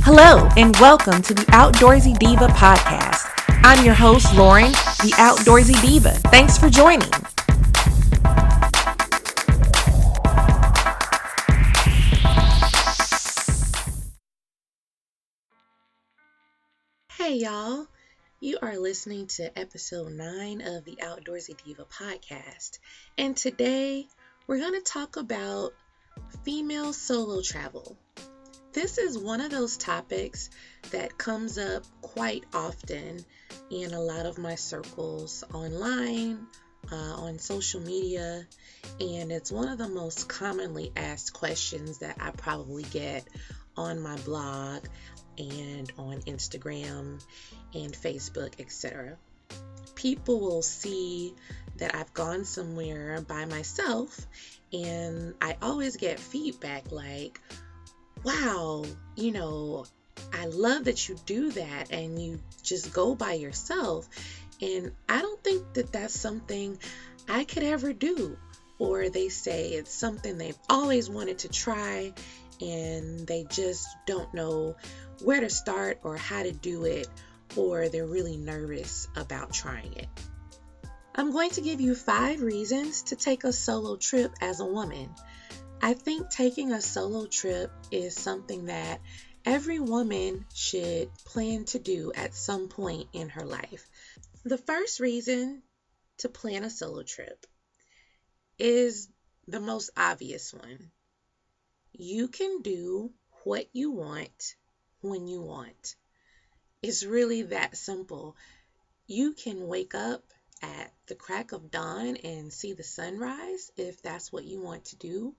Hello, and welcome to the Outdoorsy Diva podcast. I'm your host, Lauren, the Outdoorsy Diva. Thanks for joining. Hey, y'all. You are listening to episode 9 of the Outdoorsy Diva podcast. And today, we're going to talk about female solo travel. This is one of those topics that comes up quite often in a lot of my circles online, on social media, and it's one of the most commonly asked questions that I probably get on my blog and on Instagram and Facebook, etc. People will see that I've gone somewhere by myself, and I always get feedback like, wow, I love that you do that and you just go by yourself. And I don't think that that's something I could ever do. Or they say it's something they've always wanted to try and they just don't know where to start or how to do it, or they're really nervous about trying it. I'm going to give you 5 reasons to take a solo trip as a woman. I think taking a solo trip is something that every woman should plan to do at some point in her life. The first reason to plan a solo trip is the most obvious one. You can do what you want when you want. It's really that simple. You can wake up at the crack of dawn and see the sunrise if that's what you want to do.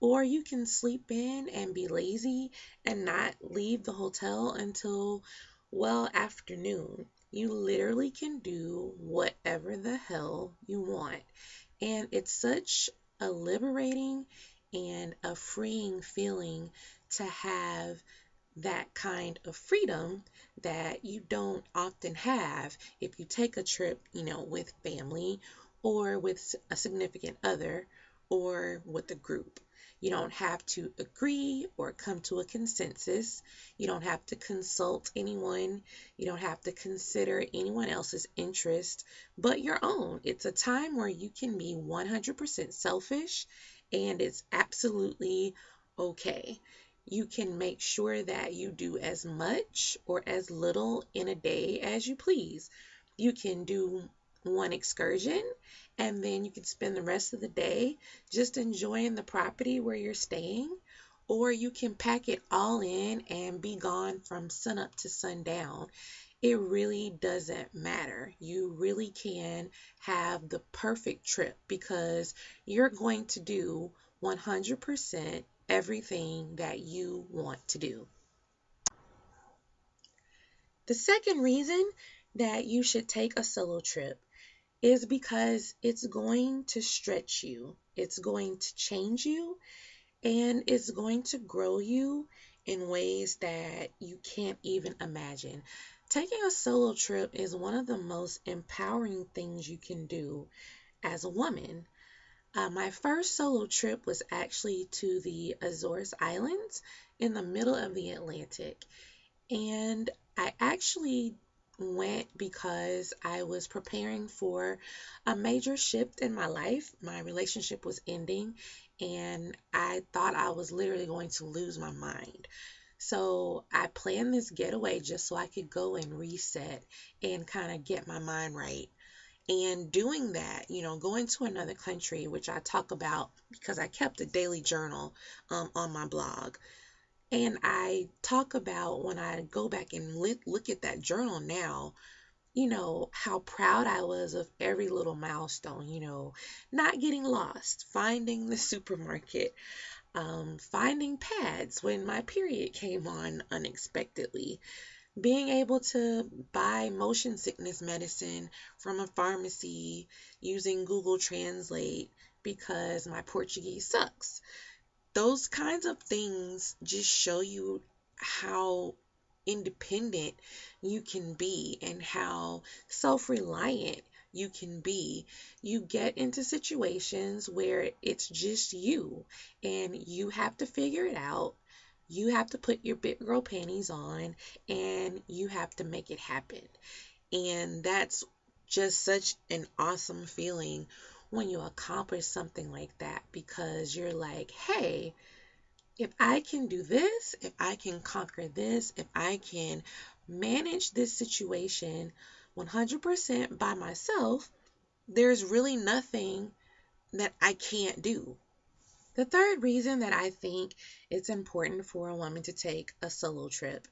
Or you can sleep in and be lazy and not leave the hotel until well afternoon. You literally can do whatever the hell you want. And it's such a liberating and a freeing feeling to have that kind of freedom that you don't often have if you take a trip, with family or with a significant other or with a group. You don't have to agree or come to a consensus. You don't have to consult anyone. You don't have to consider anyone else's interest but your own. It's a time where you can be 100% selfish, and it's absolutely okay. You can make sure that you do as much or as little in a day as you please. You can do one excursion, and then you can spend the rest of the day just enjoying the property where you're staying, or you can pack it all in and be gone from sunup to sundown. It really doesn't matter. You really can have the perfect trip because you're going to do 100% everything that you want to do. The second reason that you should take a solo trip is because it's going to stretch you, it's going to change you, and it's going to grow you in ways that you can't even imagine. Taking a solo trip is one of the most empowering things you can do as a woman. My first solo trip was actually to the Azores Islands in the middle of the Atlantic. And I actually went because I was preparing for a major shift in my life. My relationship was ending, and I thought I was literally going to lose my mind. So I planned this getaway just so I could go and reset and kind of get my mind right. And doing that, going to another country, which I talk about because I kept a daily journal on my blog. And I talk about when I go back and look at that journal now, how proud I was of every little milestone, not getting lost, finding the supermarket, finding pads when my period came on unexpectedly, being able to buy motion sickness medicine from a pharmacy using Google Translate because my Portuguese sucks. Those kinds of things just show you how independent you can be and how self-reliant you can be. You get into situations where it's just you and you have to figure it out. You have to put your big girl panties on and you have to make it happen. And that's just such an awesome feeling when you accomplish something like that, because you're like, hey, if I can do this, if I can conquer this, if I can manage this situation 100% by myself, there's really nothing that I can't do. The third reason that I think it's important for a woman to take a solo trip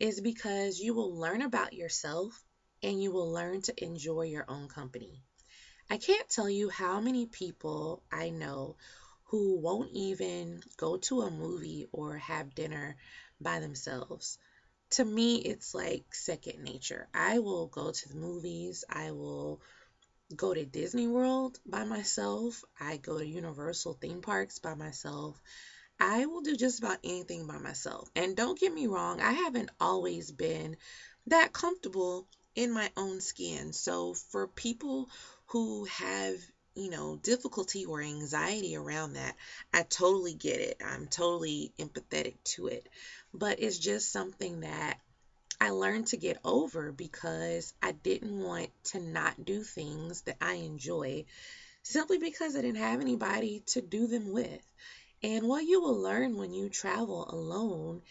is because you will learn about yourself and you will learn to enjoy your own company. I can't tell you how many people I know who won't even go to a movie or have dinner by themselves. To me, it's like second nature. I will go to the movies, I will go to Disney World by myself, I go to Universal theme parks by myself. I will do just about anything by myself. And don't get me wrong, I haven't always been that comfortable in my own skin. So for people who have, difficulty or anxiety around that, I totally get it. I'm totally empathetic to it. But it's just something that I learned to get over because I didn't want to not do things that I enjoy simply because I didn't have anybody to do them with. And what you will learn when you travel alone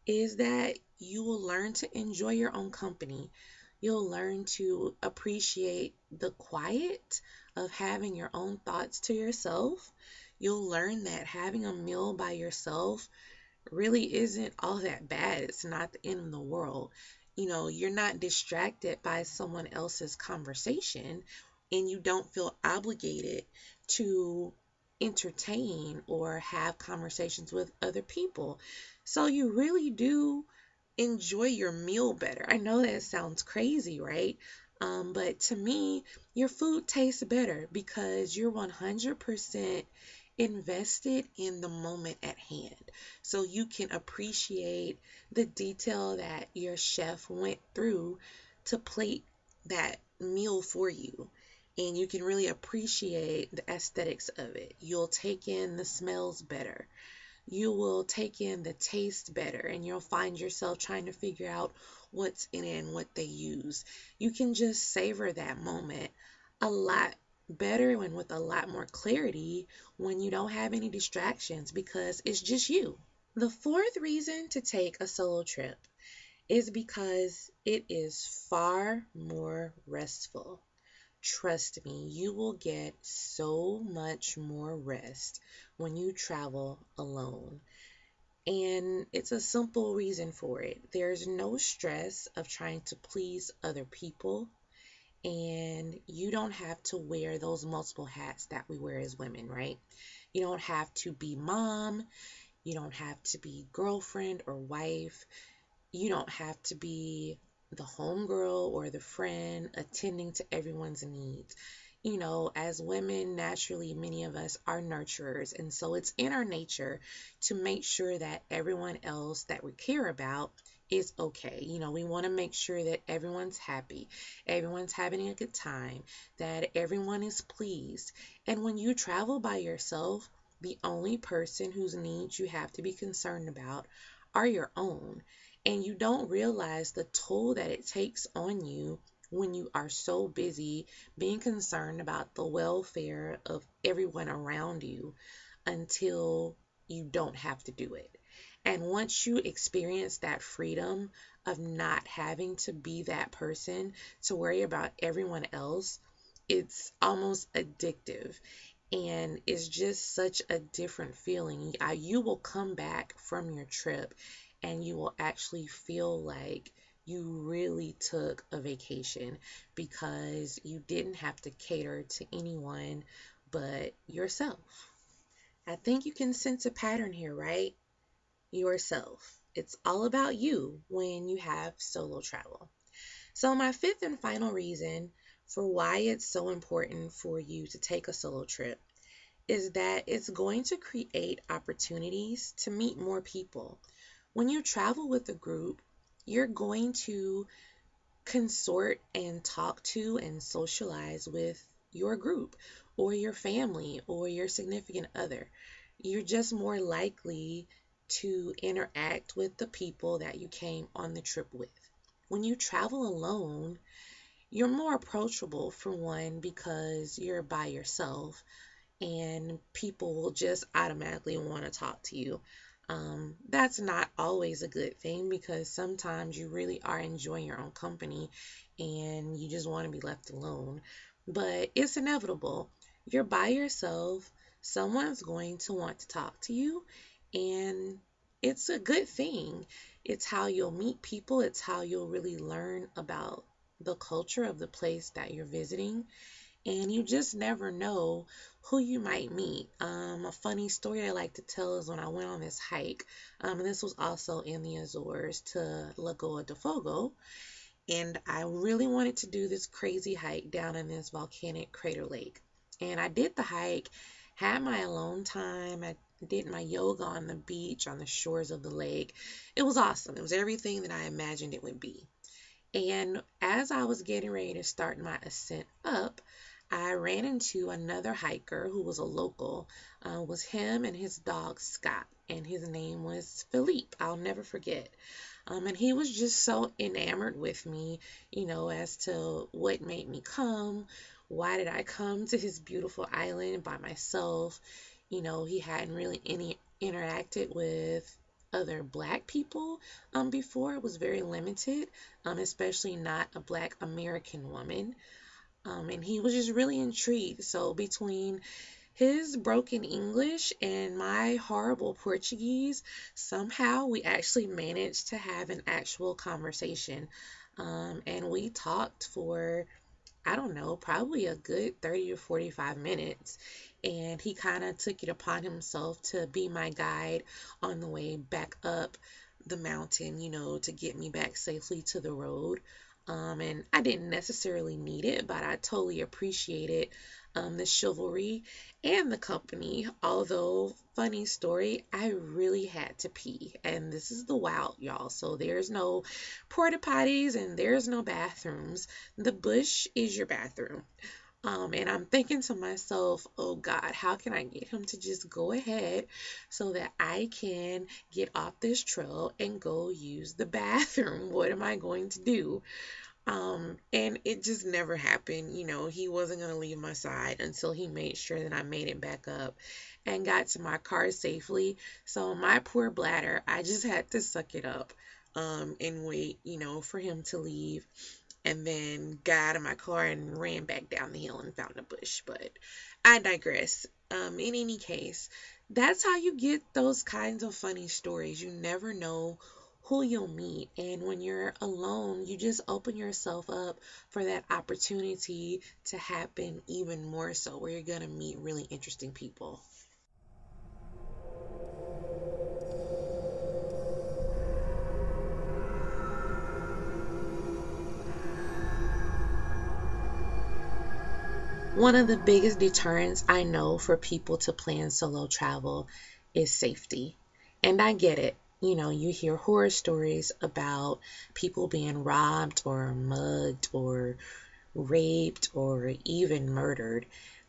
is that you will learn to enjoy your own company. You'll learn to appreciate the quiet of having your own thoughts to yourself. You'll learn that having a meal by yourself really isn't all that bad. It's not the end of the world. You're not distracted by someone else's conversation and you don't feel obligated to entertain or have conversations with other people. So you really do enjoy your meal better. I know that sounds crazy, right? But to me, your food tastes better because you're 100% invested in the moment at hand. So you can appreciate the detail that your chef went through to plate that meal for you. And you can really appreciate the aesthetics of it. You'll take in the smells better. You will take in the taste better, and you'll find yourself trying to figure out what's in it and what they use. You can just savor that moment a lot better and with a lot more clarity when you don't have any distractions because it's just you. The fourth reason to take a solo trip is because it is far more restful. Trust me, you will get so much more rest when you travel alone. And it's a simple reason for it. There's no stress of trying to please other people, and you don't have to wear those multiple hats that we wear as women, right? You don't have to be mom, you don't have to be girlfriend or wife, you don't have to be the homegirl or the friend attending to everyone's needs. As women, naturally, many of us are nurturers, and so it's in our nature to make sure that everyone else that we care about is okay. We want to make sure that everyone's happy, everyone's having a good time, that everyone is pleased. And when you travel by yourself, the only person whose needs you have to be concerned about are your own. And you don't realize the toll that it takes on you when you are so busy being concerned about the welfare of everyone around you until you don't have to do it. And once you experience that freedom of not having to be that person to worry about everyone else, it's almost addictive. And it's just such a different feeling. You will come back from your trip and you will actually feel like you really took a vacation because you didn't have to cater to anyone but yourself. I think you can sense a pattern here, right? Yourself. It's all about you when you have solo travel. So, my fifth and final reason for why it's so important for you to take a solo trip is that it's going to create opportunities to meet more people. When you travel with a group, you're going to consort and talk to and socialize with your group or your family or your significant other. You're just more likely to interact with the people that you came on the trip with. When you travel alone, you're more approachable for one because you're by yourself and people will just automatically want to talk to you. That's not always a good thing because sometimes you really are enjoying your own company and you just want to be left alone. But it's inevitable. You're by yourself, someone's going to want to talk to you, and it's a good thing. It's how you'll meet people, it's how you'll really learn about the culture of the place that you're visiting, and you just never know who you might meet. A funny story I like to tell is when I went on this hike, and this was also in the Azores to Lagoa de Fogo, and I really wanted to do this crazy hike down in this volcanic crater lake. And I did the hike, had my alone time. I did my yoga on the beach, on the shores of the lake. It was awesome. It was everything that I imagined it would be. And as I was getting ready to start my ascent up, I ran into another hiker who was a local. It was him and his dog Scott, and his name was Philippe. I'll never forget. And he was just so enamored with me, as to what made me come. Why did I come to his beautiful island by myself? He hadn't really interacted with other black people before. It was very limited, especially not a black American woman. And he was just really intrigued. So between his broken English and my horrible Portuguese, somehow we actually managed to have an actual conversation. And we talked for, I don't know, probably a good 30 or 45 minutes. And he kind of took it upon himself to be my guide on the way back up the mountain, to get me back safely to the road. And I didn't necessarily need it, but I totally appreciated the chivalry and the company. Although, funny story, I really had to pee. And this is the wild, y'all. So there's no porta potties and there's no bathrooms. The bush is your bathroom. And I'm thinking to myself, oh God, how can I get him to just go ahead so that I can get off this trail and go use the bathroom? What am I going to do? And it just never happened. He wasn't going to leave my side until he made sure that I made it back up and got to my car safely. So my poor bladder, I just had to suck it up, and wait, for him to leave. And then got out of my car and ran back down the hill and found a bush. But I digress. In any case, that's how you get those kinds of funny stories. You never know who you'll meet. And when you're alone, you just open yourself up for that opportunity to happen even more so, where you're going to meet really interesting people. One of the biggest deterrents I know for people to plan solo travel is safety. And I get it. You hear horror stories about people being robbed or mugged or raped or even murdered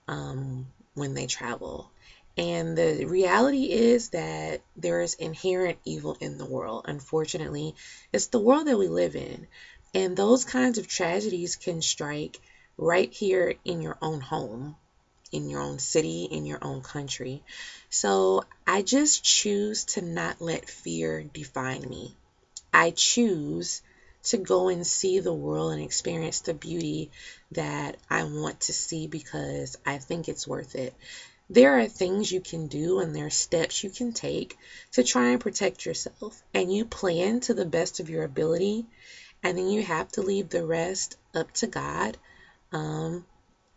when they travel. And the reality is that there is inherent evil in the world. Unfortunately, it's the world that we live in. And those kinds of tragedies can strike right here in your own home, in your own city, in your own country. So I just choose to not let fear define me. I choose to go and see the world and experience the beauty that I want to see because I think it's worth it. There are things you can do and there are steps you can take to try and protect yourself. And you plan to the best of your ability, and then you have to leave the rest up to God. Um,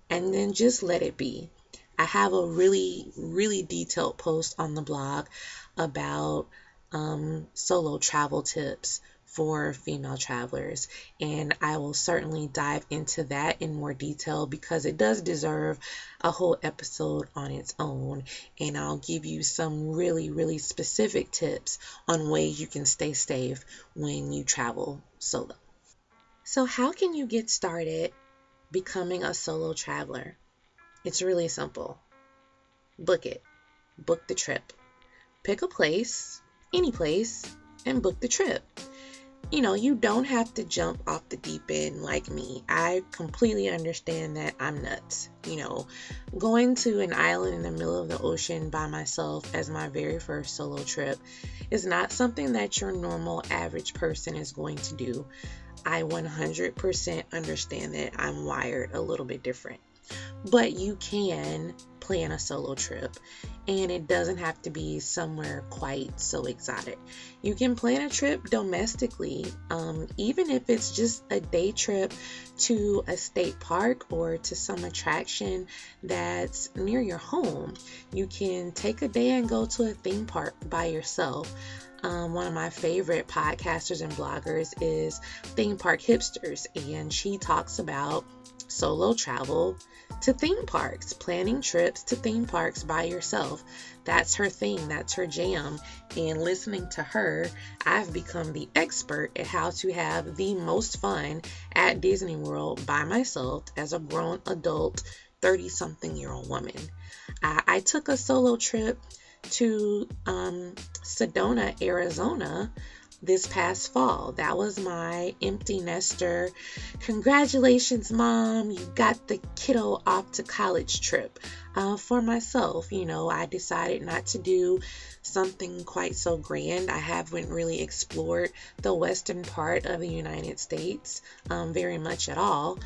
and then just let it be. I have a really, really detailed post on the blog about solo travel tips for female travelers, and I will certainly dive into that in more detail because it does deserve a whole episode on its own, and I'll give you some really, really specific tips on ways you can stay safe when you travel solo. So how can you get started becoming a solo traveler? It's really simple. Book it. Book the trip. Pick a place. any place and book the trip. You don't have to jump off the deep end like me. I completely understand that I'm nuts. Going to an island in the middle of the ocean by myself as my very first solo trip is not something that your normal average person is going to do. I 100% understand that I'm wired a little bit different. But you can plan a solo trip, and it doesn't have to be somewhere quite so exotic. You can plan a trip domestically, even if it's just a day trip to a state park or to some attraction that's near your home. You can take a day and go to a theme park by yourself. One of my favorite podcasters and bloggers is Theme Park Hipsters, and she talks about solo travel to theme parks, planning trips to theme parks by yourself. That's her thing, that's her jam. And listening to her, I've become the expert at how to have the most fun at Disney World by myself as a grown adult 30-something-year-old woman. I took a solo trip to Sedona, Arizona this past fall. That was my empty nester. Congratulations, Mom, you got the kiddo off to college trip. For myself, I decided not to do something quite so grand. I haven't really explored the western part of the United States very much at all.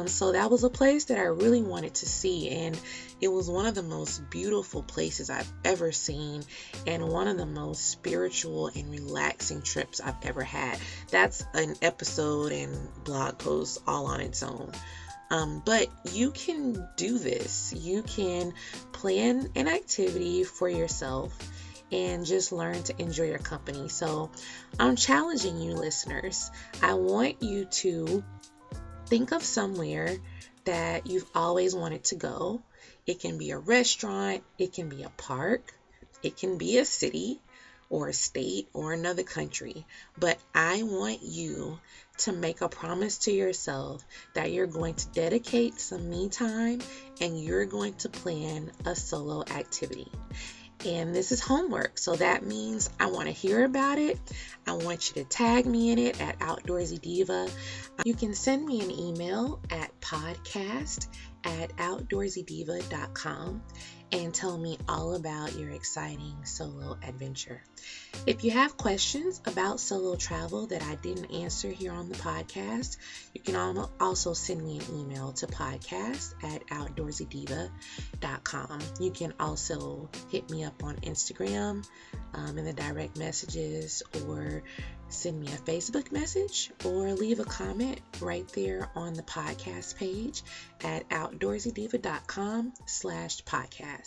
So that was a place that I really wanted to see, and it was one of the most beautiful places I've ever seen and one of the most spiritual and relaxing trips I've ever had. That's an episode and blog post all on its own. But you can do this. You can plan an activity for yourself and just learn to enjoy your company. So I'm challenging you, listeners. I want you to think of somewhere that you've always wanted to go. It can be a restaurant, it can be a park, it can be a city or a state or another country. But I want you to make a promise to yourself that you're going to dedicate some me time and you're going to plan a solo activity. And this is homework, so that means I want to hear about it. I want you to tag me in it at Outdoorsy Diva. You can send me an email at podcast@outdoorsydiva.com and tell me all about your exciting solo adventure. If you have questions about solo travel that I didn't answer here on the podcast, you can also send me an email to podcast@outdoorsydiva.com. You can also hit me up on Instagram in the direct messages, or send me a Facebook message, or leave a comment right there on the podcast page at outdoorsydiva.com/podcast.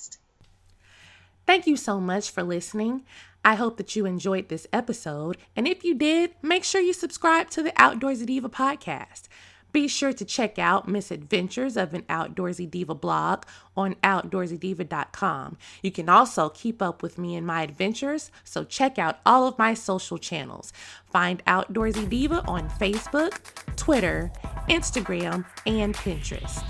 Thank you so much for listening. I hope that you enjoyed this episode. And if you did, make sure you subscribe to the Outdoorsy Diva podcast. Be sure to check out Misadventures of an Outdoorsy Diva blog on outdoorsydiva.com. You can also keep up with me and my adventures, so check out all of my social channels. Find Outdoorsy Diva on Facebook, Twitter, Instagram, and Pinterest.